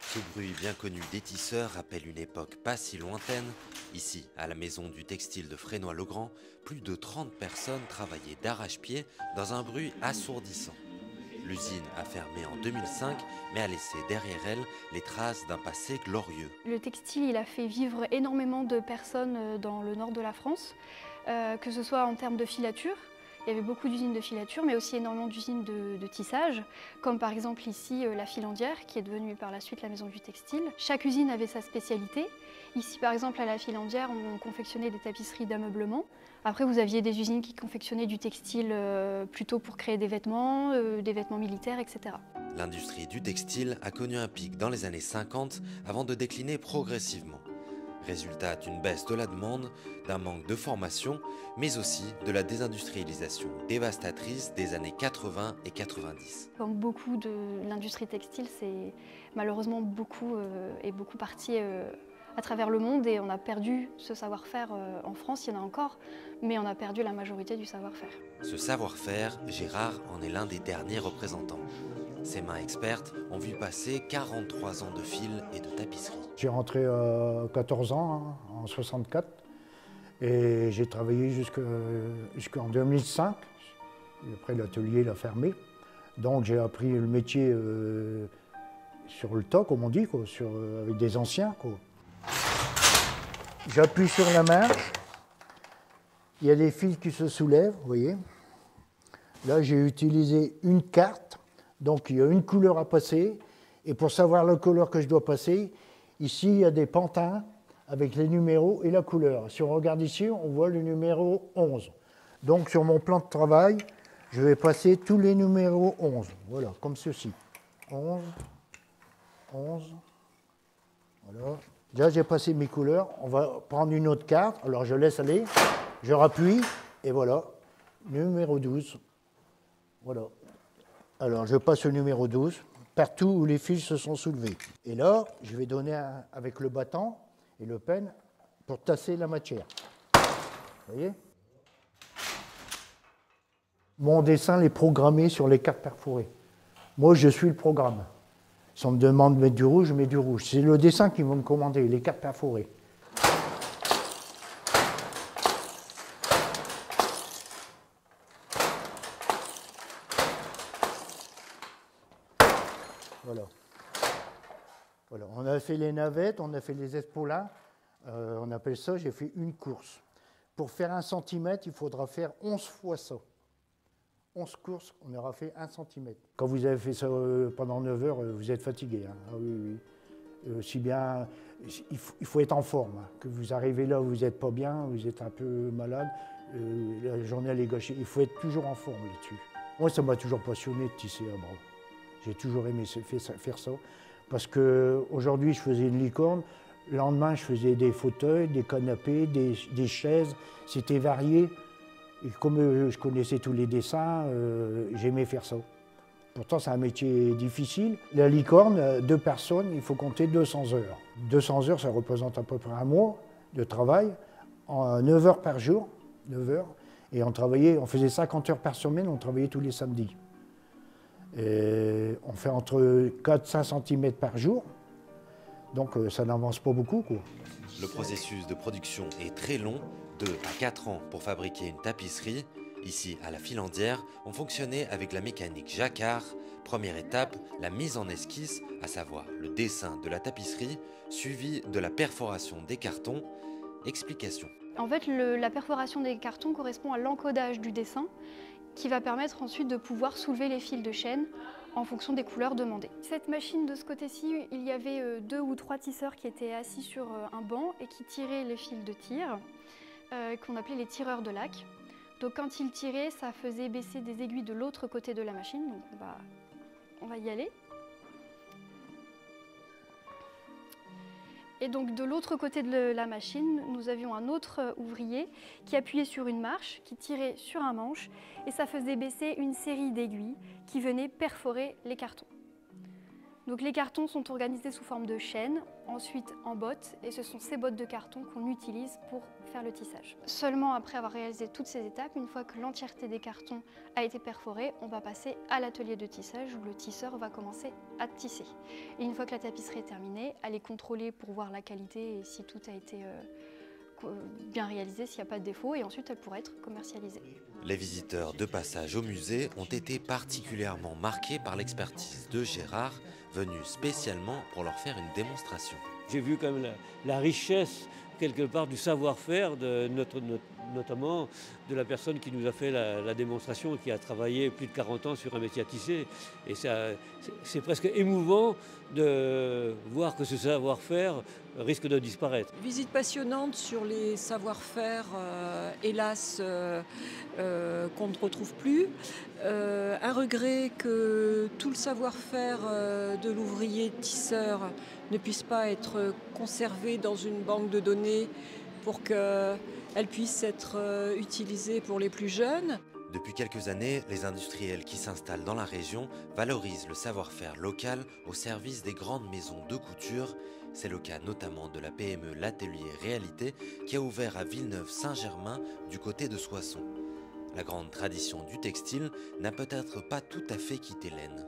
Ce bruit bien connu des tisseurs rappelle une époque pas si lointaine. Ici, à la maison du textile de Fresnoy-le-Grand, plus de 30 personnes travaillaient d'arrache-pied dans un bruit assourdissant. L'usine a fermé en 2005, mais a laissé derrière elle les traces d'un passé glorieux. Le textile, il a fait vivre énormément de personnes dans le nord de la France, que ce soit en termes de filature. Il y avait beaucoup d'usines de filature, mais aussi énormément d'usines de tissage, comme par exemple ici la Filandière, qui est devenue par la suite la maison du textile. Chaque usine avait sa spécialité. Ici, par exemple, à la Filandière, on confectionnait des tapisseries d'ameublement. Après, vous aviez des usines qui confectionnaient du textile plutôt pour créer des vêtements militaires, etc. L'industrie du textile a connu un pic dans les années 50 avant de décliner progressivement. Résultat d'une baisse de la demande, d'un manque de formation, mais aussi de la désindustrialisation dévastatrice des années 80 et 90. Comme beaucoup de l'industrie textile, c'est malheureusement beaucoup parti à travers le monde et on a perdu ce savoir-faire. En France, il y en a encore, mais on a perdu la majorité du savoir-faire. Ce savoir-faire, Gérard en est l'un des derniers représentants. Ses mains expertes ont vu passer 43 ans de fil et de tapisserie. J'ai rentré à 14 ans, hein, en 64, et j'ai travaillé jusqu'en 2005. Et après, l'atelier l'a fermé. Donc j'ai appris le métier sur le tas, comme on dit, quoi, avec des anciens, quoi. J'appuie sur la marche. Il y a des fils qui se soulèvent, vous voyez. Là, j'ai utilisé une carte. Donc il y a une couleur à passer, et pour savoir la couleur que je dois passer, ici il y a des pantins avec les numéros et la couleur. Si on regarde ici, on voit le numéro 11. Donc sur mon plan de travail, je vais passer tous les numéros 11, voilà, comme ceci. 11, 11, voilà. Déjà j'ai passé mes couleurs, on va prendre une autre carte, alors je laisse aller, je rappuie, et voilà, numéro 12, voilà. Alors, je passe au numéro 12, partout où les fils se sont soulevés. Et là, je vais donner avec le bâton et le peigne pour tasser la matière. Vous voyez? Mon dessin est programmé sur les cartes perforées. Moi, je suis le programme. Si on me demande de mettre du rouge, je mets du rouge. C'est le dessin qu'ils vont me commander, les cartes perforées. Voilà. Voilà. On a fait les navettes, on a fait les espoulins, on appelle ça, j'ai fait une course. Pour faire 1 cm, il faudra faire 11 fois ça. 11 courses, on aura fait 1 cm. Quand vous avez fait ça pendant 9 heures, vous êtes fatigué. Hein. Ah, oui, oui. Aussi bien, il faut être en forme. Hein. Que vous arrivez là où vous n'êtes pas bien, vous êtes un peu malade, la journée elle est gâchée. Il faut être toujours en forme là-dessus. Moi, ça m'a toujours passionné de tisser à bras. J'ai toujours aimé faire ça, parce qu'aujourd'hui, je faisais une licorne, le lendemain, je faisais des fauteuils, des canapés, des chaises, c'était varié. Et comme je connaissais tous les dessins, j'aimais faire ça. Pourtant, c'est un métier difficile. La licorne, 2 personnes, il faut compter 200 heures. 200 heures, ça représente à peu près 1 mois de travail, en 9 heures par jour, 9 heures. Et on faisait 50 heures par semaine, on travaillait tous les samedis. Et on fait entre 4 et 5 cm par jour, donc ça n'avance pas beaucoup, quoi. Le processus de production est très long, 2 à 4 ans pour fabriquer une tapisserie. Ici, à la Filandière, on fonctionnait avec la mécanique jacquard. Première étape, la mise en esquisse, à savoir le dessin de la tapisserie, suivi de la perforation des cartons. Explication. En fait, la perforation des cartons correspond à l'encodage du dessin, qui va permettre ensuite de pouvoir soulever les fils de chaîne en fonction des couleurs demandées. Cette machine, de ce côté-ci, il y avait 2 ou 3 tisseurs qui étaient assis sur un banc et qui tiraient les fils de tir, qu'on appelait les tireurs de lac. Donc quand ils tiraient, ça faisait baisser des aiguilles de l'autre côté de la machine. Donc on va y aller. Et donc de l'autre côté de la machine, nous avions un autre ouvrier qui appuyait sur une marche, qui tirait sur un manche, et ça faisait baisser une série d'aiguilles qui venaient perforer les cartons. Donc les cartons sont organisés sous forme de chaînes, ensuite en bottes, et ce sont ces bottes de carton qu'on utilise pour faire le tissage. Seulement après avoir réalisé toutes ces étapes, une fois que l'entièreté des cartons a été perforée, on va passer à l'atelier de tissage où le tisseur va commencer à tisser. Et une fois que la tapisserie est terminée, elle est contrôlée pour voir la qualité et si tout a été bien réalisé, s'il n'y a pas de défaut, et ensuite elle pourra être commercialisée. Les visiteurs de passage au musée ont été particulièrement marqués par l'expertise de Gérard, venu spécialement pour leur faire une démonstration. J'ai vu quand même la richesse quelque part du savoir-faire de notamment de la personne qui nous a fait la démonstration, qui a travaillé plus de 40 ans sur un métier à tisser. Et c'est presque émouvant de voir que ce savoir-faire risque de disparaître. Visite passionnante sur les savoir-faire, hélas, qu'on ne retrouve plus. Un regret que tout le savoir-faire de l'ouvrier tisseur ne puisse pas être conservé dans une banque de données pour qu'elle puisse être utilisée pour les plus jeunes. Depuis quelques années, les industriels qui s'installent dans la région valorisent le savoir-faire local au service des grandes maisons de couture. C'est le cas notamment de la PME L'Atelier Réalité qui a ouvert à Villeneuve-Saint-Germain du côté de Soissons. La grande tradition du textile n'a peut-être pas tout à fait quitté l'Aisne.